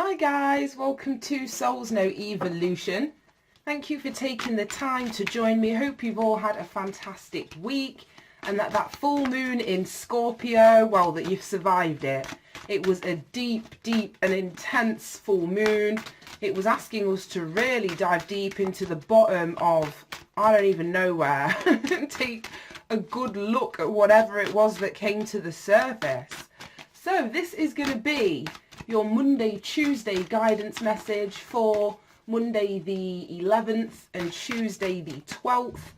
Hi guys, welcome to Soul's No Evolution. Thank you for taking the time to join me. Hope you've all had a fantastic week and that full moon in Scorpio, well, that you've survived it. It was a deep and intense full moon. It was asking us to really dive deep into the bottom of, I don't even know where, and take a good look at whatever it was that came to the surface. So this is going to be your Monday, Tuesday guidance message for Monday the 11th and Tuesday the 12th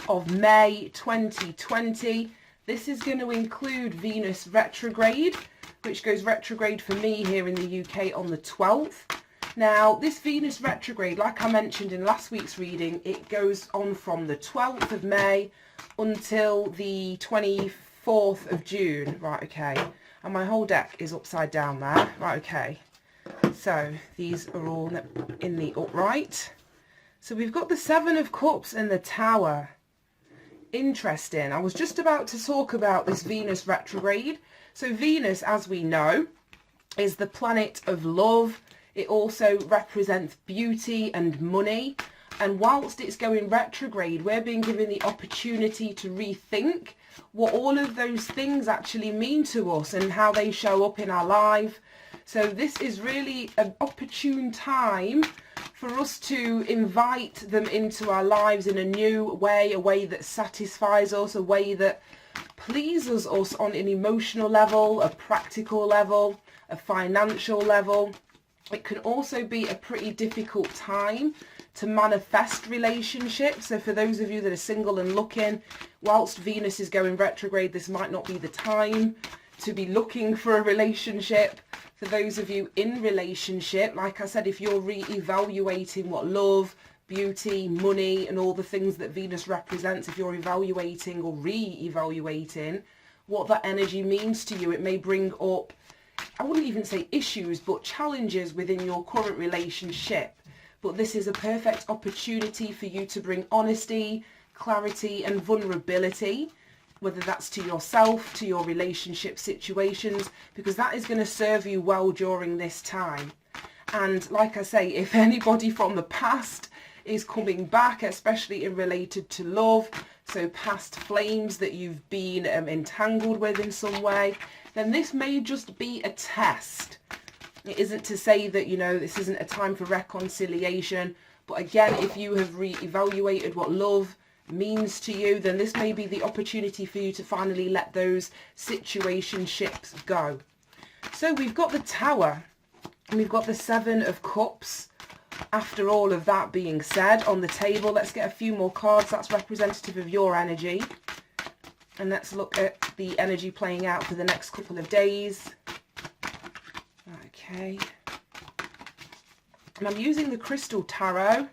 of May 2020. This is going to include Venus Retrograde, which goes retrograde for me here in the UK on the 12th. Now, this Venus Retrograde, like I mentioned in last week's reading, it goes on from the 12th of May until the 24th of June. Right, okay. And my whole deck is upside down there. Right, okay. So these are all in the upright. So we've got the Seven of Cups and the Tower. Interesting. I was just about to talk about this Venus retrograde. So Venus, as we know, is the planet of love. It also represents beauty and money. And whilst it's going retrograde, we're being given the opportunity to rethink what all of those things actually mean to us and how they show up in our life. So this is really an opportune time for us to invite them into our lives in a new way, a way that satisfies us, a way that pleases us on an emotional level, a practical level, a financial level. It can also be a pretty difficult time to manifest relationships. So for those of you that are single and looking, whilst Venus is going retrograde, this might not be the time to be looking for a relationship. For those of you in relationship, like I said, if you're re-evaluating what love, beauty, money and all the things that Venus represents, if you're evaluating or re-evaluating what that energy means to you, it may bring up, I wouldn't even say issues, but challenges within your current relationship. But this is a perfect opportunity for you to bring honesty, clarity and vulnerability, whether that's to yourself, to your relationship situations, because that is going to serve you well during this time. And like I say, if anybody from the past is coming back, especially in related to love, so past flames that you've been entangled with in some way, then this may just be a test. It isn't to say that, you know, this isn't a time for reconciliation. But again, if you have re-evaluated what love means to you, then this may be the opportunity for you to finally let those situationships go. So we've got the Tower and we've got the Seven of Cups. After all of that being said on the table, let's get a few more cards that's representative of your energy. And let's look at the energy playing out for the next couple of days. Okay. And I'm using the Crystal Tarot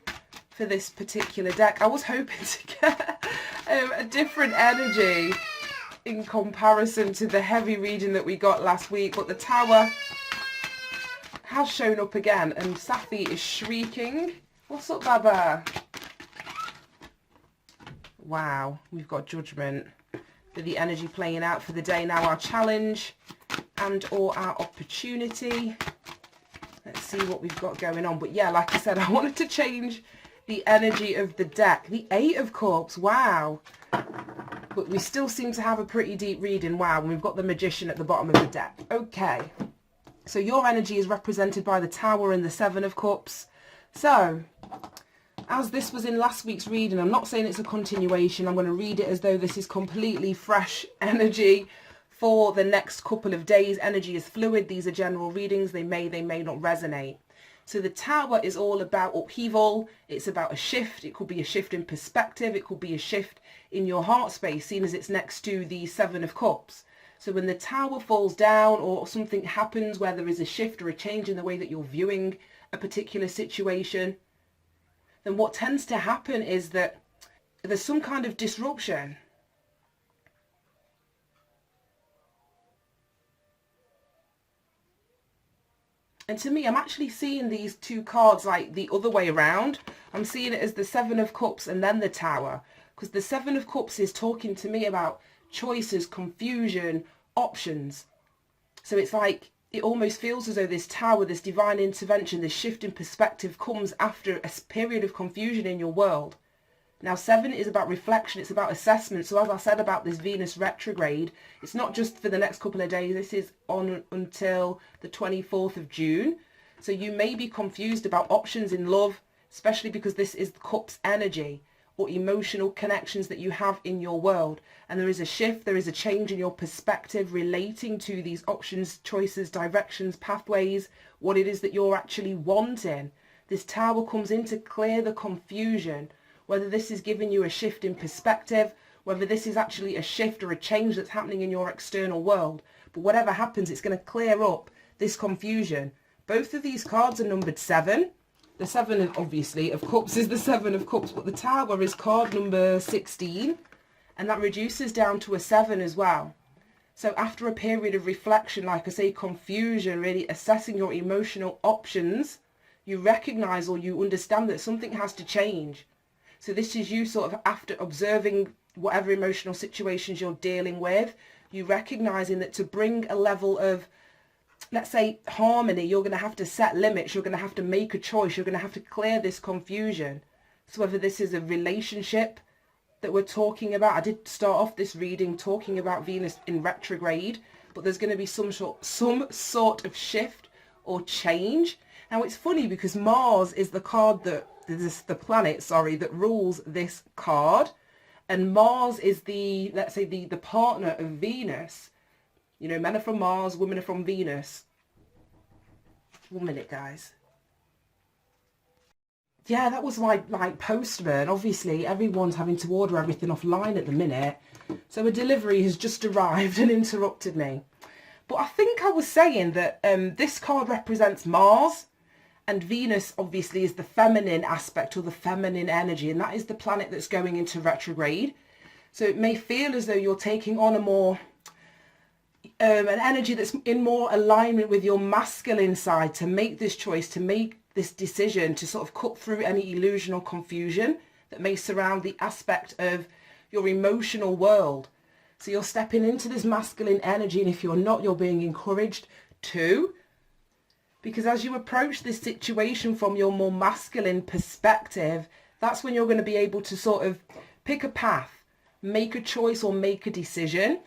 for this particular deck. I was hoping to get a different energy in comparison to the heavy reading that we got last week, but the Tower has shown up again and Safi is shrieking. What's up, Baba? Wow, we've got Judgment for the energy playing out for the day. Now our challenge and or our opportunity. Let's see what we've got going on. But yeah, like I said, I wanted to change the energy of the deck. The Eight of Cups, wow. But we still seem to have a pretty deep reading, wow. And we've got the Magician at the bottom of the deck. Okay, so your energy is represented by the Tower and the Seven of Cups. So as this was in last week's reading, I'm not saying it's a continuation. I'm going to read it as though this is completely fresh energy for the next couple of days. Energy is fluid. These are general readings. They may not resonate. So the Tower is all about upheaval. It's about a shift. It could be a shift in perspective. It could be a shift in your heart space, seeing as it's next to the Seven of Cups. So when the Tower falls down or something happens where there is a shift or a change in the way that you're viewing a particular situation, then what tends to happen is that there's some kind of disruption. And to me, I'm actually seeing these two cards like the other way around. I'm seeing it as the Seven of Cups and then the Tower. Because the Seven of Cups is talking to me about choices, confusion, options. So it's like it almost feels as though this tower, this divine intervention, this shift in perspective comes after a period of confusion in your world. Now 7 is about reflection, it's about assessment. So as I said about this Venus retrograde, it's not just for the next couple of days, this is on until the 24th of June. So you may be confused about options in love, especially because this is the Cup's energy, or emotional connections that you have in your world. And there is a shift, there is a change in your perspective relating to these options, choices, directions, pathways, what it is that you're actually wanting. This tower comes in to clear the confusion, whether this is giving you a shift in perspective, whether this is actually a shift or a change that's happening in your external world. But whatever happens, it's going to clear up this confusion. Both of these cards are numbered 7. The 7, obviously, of Cups is the 7 of Cups, but the Tower is card number 16, and that reduces down to a 7 as well. So after a period of reflection, like I say, confusion, really assessing your emotional options, you recognise or you understand that something has to change. So this is you sort of after observing whatever emotional situations you're dealing with, you recognising that to bring a level of, let's say, harmony, you're going to have to set limits, you're going to have to make a choice, you're going to have to clear this confusion. So whether this is a relationship that we're talking about, I did start off this reading talking about Venus in retrograde, but there's going to be some sort of shift or change. Now it's funny because Mars is the card that, the planet, sorry, that rules this card, and Mars is the, let's say, the partner of Venus. You know, men are from Mars, women are from Venus. 1 minute, guys. Yeah, that was my postman. Obviously, everyone's having to order everything offline at the minute. So a delivery has just arrived and interrupted me. But I think I was saying that this card represents Mars, and Venus obviously is the feminine aspect or the feminine energy, and that is the planet that's going into retrograde. So it may feel as though you're taking on a more an energy that's in more alignment with your masculine side to make this choice, to make this decision, to sort of cut through any illusion or confusion that may surround the aspect of your emotional world. So you're stepping into this masculine energy, and if you're not, you're being encouraged to, because as you approach this situation from your more masculine perspective, that's when you're going to be able to sort of pick a path, make a choice or make a decision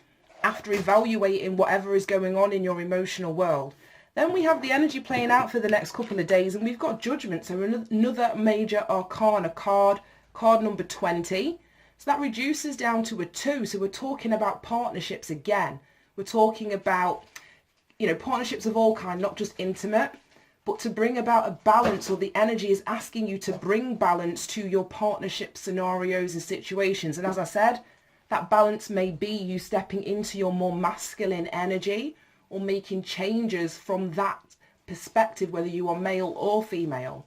after evaluating whatever is going on in your emotional world. Then we have the energy playing out for the next couple of days, and we've got Judgment, so another major arcana card, card number 20. So that reduces down to a 2. So we're talking about partnerships again. We're talking about, you know, partnerships of all kind, not just intimate, but to bring about a balance, or the energy is asking you to bring balance to your partnership scenarios and situations. And as I said, that balance may be you stepping into your more masculine energy or making changes from that perspective, whether you are male or female.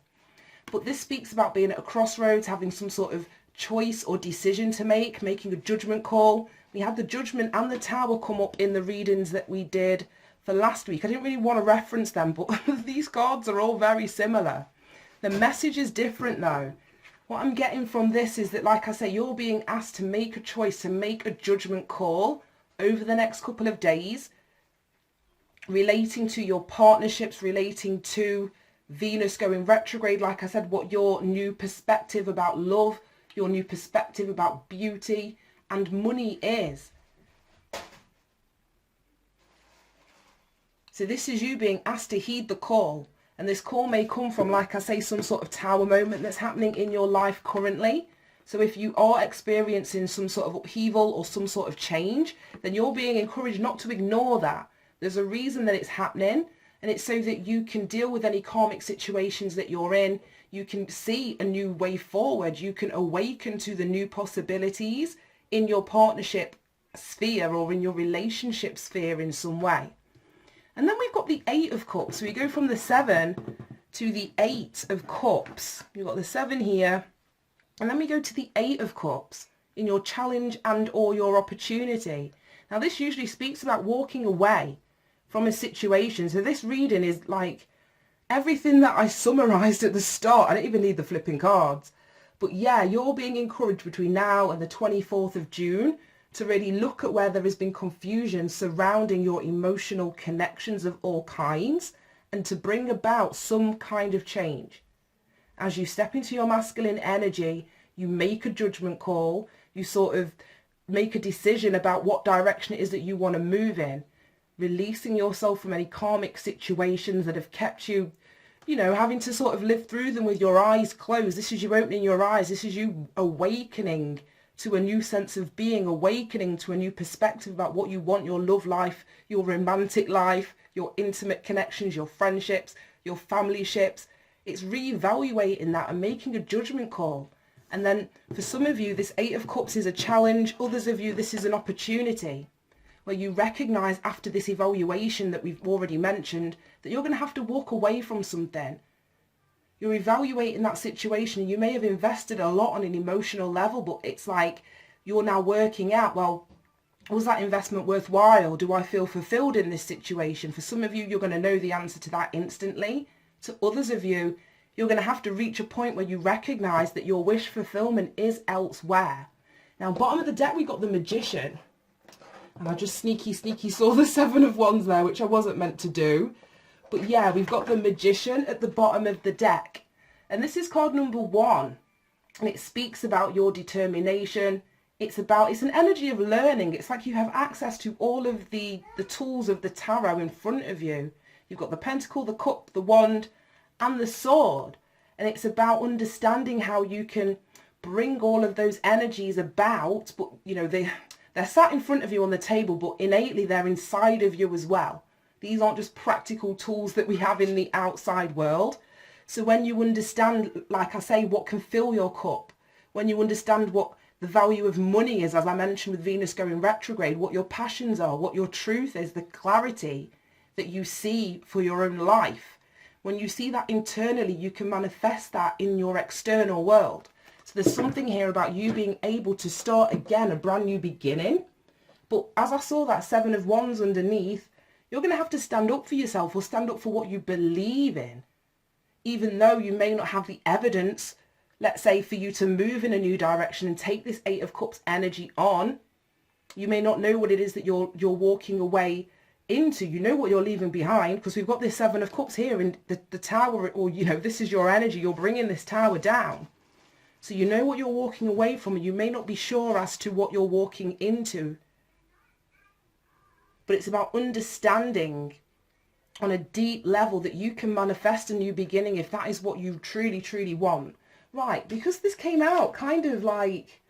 But this speaks about being at a crossroads, having some sort of choice or decision to make, making a judgment call. We had the Judgment and the Tower come up in the readings that we did for last week. I didn't really want to reference them, but these cards are all very similar. The message is different though. What I'm getting from this is that, like I say, you're being asked to make a choice, to make a judgment call over the next couple of days relating to your partnerships, relating to Venus going retrograde. Like I said, what your new perspective about love, your new perspective about beauty and money is. So this is you being asked to heed the call. And this call may come from, like I say, some sort of tower moment that's happening in your life currently. So if you are experiencing some sort of upheaval or some sort of change, then you're being encouraged not to ignore that. There's a reason that it's happening, and it's so that you can deal with any karmic situations that you're in. You can see a new way forward. You can awaken to the new possibilities in your partnership sphere or in your relationship sphere in some way. And then we've got the 8 of Cups. So we go from the 7 to the 8 of Cups. You've got the 7 here. And then we go to the 8 of Cups in your challenge and or your opportunity. Now this usually speaks about walking away from a situation. So this reading is like everything that I summarised at the start. I don't even need the flipping cards. But yeah, you're being encouraged between now and the 24th of June to really look at where there has been confusion surrounding your emotional connections of all kinds, and to bring about some kind of change. As you step into your masculine energy, you make a judgment call, you sort of make a decision about what direction it is that you want to move in, releasing yourself from any karmic situations that have kept you, you know, having to sort of live through them with your eyes closed. This is you opening your eyes. This is you awakening to a new sense of being, awakening to a new perspective about what you want, your love life, your romantic life, your intimate connections, your friendships, your family ships. It's reevaluating that and making a judgment call. And then for some of you, this 8 of Cups is a challenge. Others of you, this is an opportunity where you recognize after this evaluation that we've already mentioned that you're going to have to walk away from something. You're evaluating that situation. You may have invested a lot on an emotional level, but it's like you're now working out, well, was that investment worthwhile? Do I feel fulfilled in this situation? For some of you, you're going to know the answer to that instantly. To others of you, you're going to have to reach a point where you recognize that your wish fulfillment is elsewhere. Now, bottom of the deck, we've got the Magician. And I just sneaky saw the 7 of Wands there, which I wasn't meant to do. But yeah, we've got the Magician at the bottom of the deck. And this is card number 1. And it speaks about your determination. It's an energy of learning. It's like you have access to all of the tools of the tarot in front of you. You've got the Pentacle, the Cup, the Wand, and the Sword. And it's about understanding how you can bring all of those energies about. But, you know, they're sat in front of you on the table, but innately they're inside of you as well. These aren't just practical tools that we have in the outside world. So when you understand, like I say, what can fill your cup, when you understand what the value of money is, as I mentioned with Venus going retrograde, what your passions are, what your truth is, the clarity that you see for your own life. When you see that internally, you can manifest that in your external world. So there's something here about you being able to start again, a brand new beginning. But as I saw that 7 of Wands underneath, you're going to have to stand up for yourself, or stand up for what you believe in. Even though you may not have the evidence, let's say, for you to move in a new direction and take this 8 of Cups energy on, you may not know what it is that you're walking away into. You know what you're leaving behind, because we've got this 7 of Cups here in the tower, or, you know, this is your energy. You're bringing this tower down. So you know what you're walking away from, and you may not be sure as to what you're walking into. But it's about understanding on a deep level that you can manifest a new beginning if that is what you truly, truly want. Right, because this came out kind of like,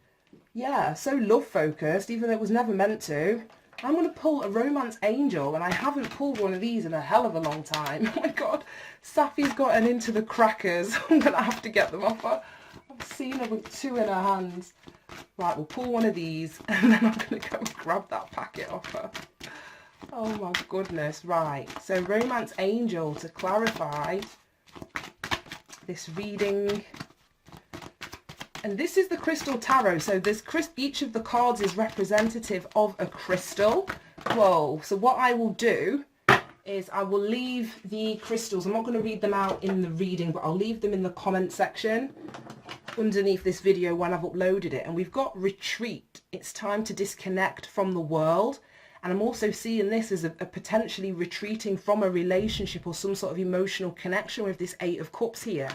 yeah, so love focused, even though it was never meant to, I'm going to pull a Romance Angel, and I haven't pulled one of these in a hell of a long time. Oh my God, Safi's gotten into the crackers. I'm going to have to get them off her. I've seen her with 2 in her hands. Right, we'll pull one of these, and then I'm going to go and grab that packet off her. Oh my goodness. Right, so Romance Angel, to clarify this reading. And this is the Crystal Tarot. So each of the cards is representative of a crystal. Whoa. So what I will do is I will leave the crystals. I'm not going to read them out in the reading, but I'll leave them in the comment section underneath this video when I've uploaded it. And we've got retreat. It's time to disconnect from the world. And I'm also seeing this as a potentially retreating from a relationship or some sort of emotional connection with this 8 of Cups here.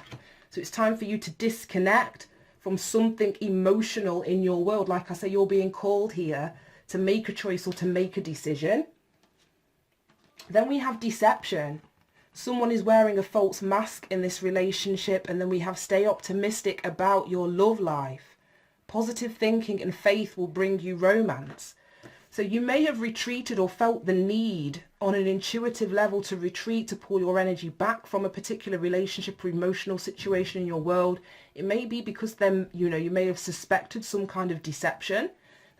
So it's time for you to disconnect from something emotional in your world. Like I say, you're being called here to make a choice or to make a decision. Then we have deception. Someone is wearing a false mask in this relationship. And then we have stay optimistic about your love life. Positive thinking and faith will bring you romance. So you may have retreated or felt the need on an intuitive level to retreat, to pull your energy back from a particular relationship or emotional situation in your world. It may be because then, you know, you may have suspected some kind of deception.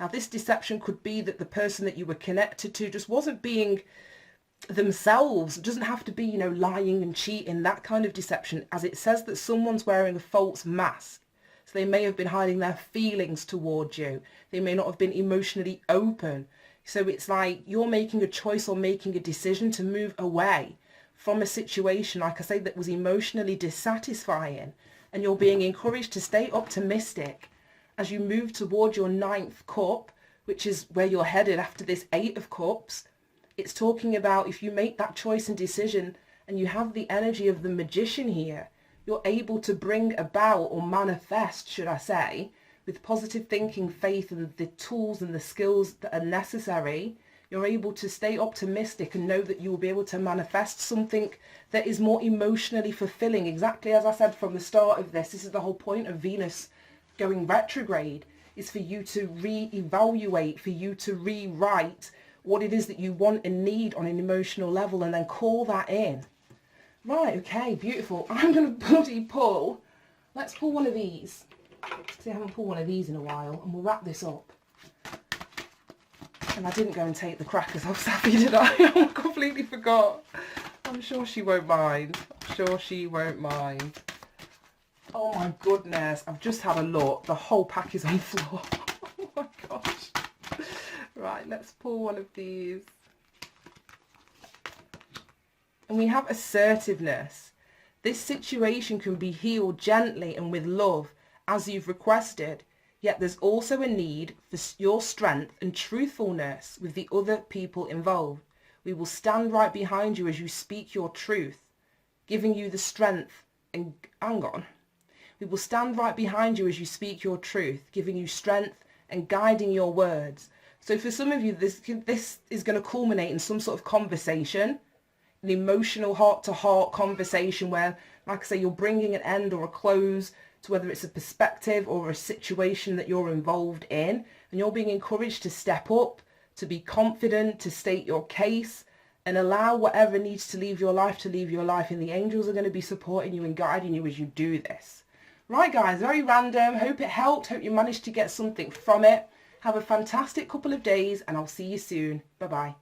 Now, this deception could be that the person that you were connected to just wasn't being themselves. It doesn't have to be, you know, lying and cheating, that kind of deception, as it says that someone's wearing a false mask. So they may have been hiding their feelings towards you. They may not have been emotionally open. So it's like you're making a choice or making a decision to move away from a situation, like I say, that was emotionally dissatisfying. And you're being encouraged to stay optimistic as you move towards your 9th cup, which is where you're headed after this Eight of Cups. It's talking about if you make that choice and decision and you have the energy of the Magician here, you're able to bring about, or manifest, should I say, with positive thinking, faith, and the tools and the skills that are necessary. You're able to stay optimistic and know that you will be able to manifest something that is more emotionally fulfilling. Exactly as I said from the start of this is the whole point of Venus going retrograde, is for you to re-evaluate, for you to rewrite what it is that you want and need on an emotional level, and then call that in. Right, okay, beautiful. I'm going to bloody pull. Let's pull one of these. See, I haven't pulled one of these in a while, and we'll wrap this up. And I didn't go and take the crackers off Sappy, did I? I completely forgot. I'm sure she won't mind. I'm sure she won't mind. Oh my goodness, I've just had a look. The whole pack is on the floor. Oh my gosh. Right, let's pull one of these. And we have assertiveness. This situation can be healed gently and with love, as you've requested. Yet there's also a need for your strength and truthfulness with the other people involved. We will stand right behind you as you speak your truth, giving you the strength and... hang on. We will stand right behind you as you speak your truth, giving you strength and guiding your words. So for some of you, this is going to culminate in some sort of conversation, an emotional heart-to-heart conversation where, like I say, you're bringing an end or a close to whether it's a perspective or a situation that you're involved in, and you're being encouraged to step up, to be confident, to state your case, and allow whatever needs to leave your life, and the angels are going to be supporting you and guiding you as you do this. Right guys, very random. Hope it helped. Hope you managed to get something from it. Have a fantastic couple of days, and I'll see you soon. Bye bye.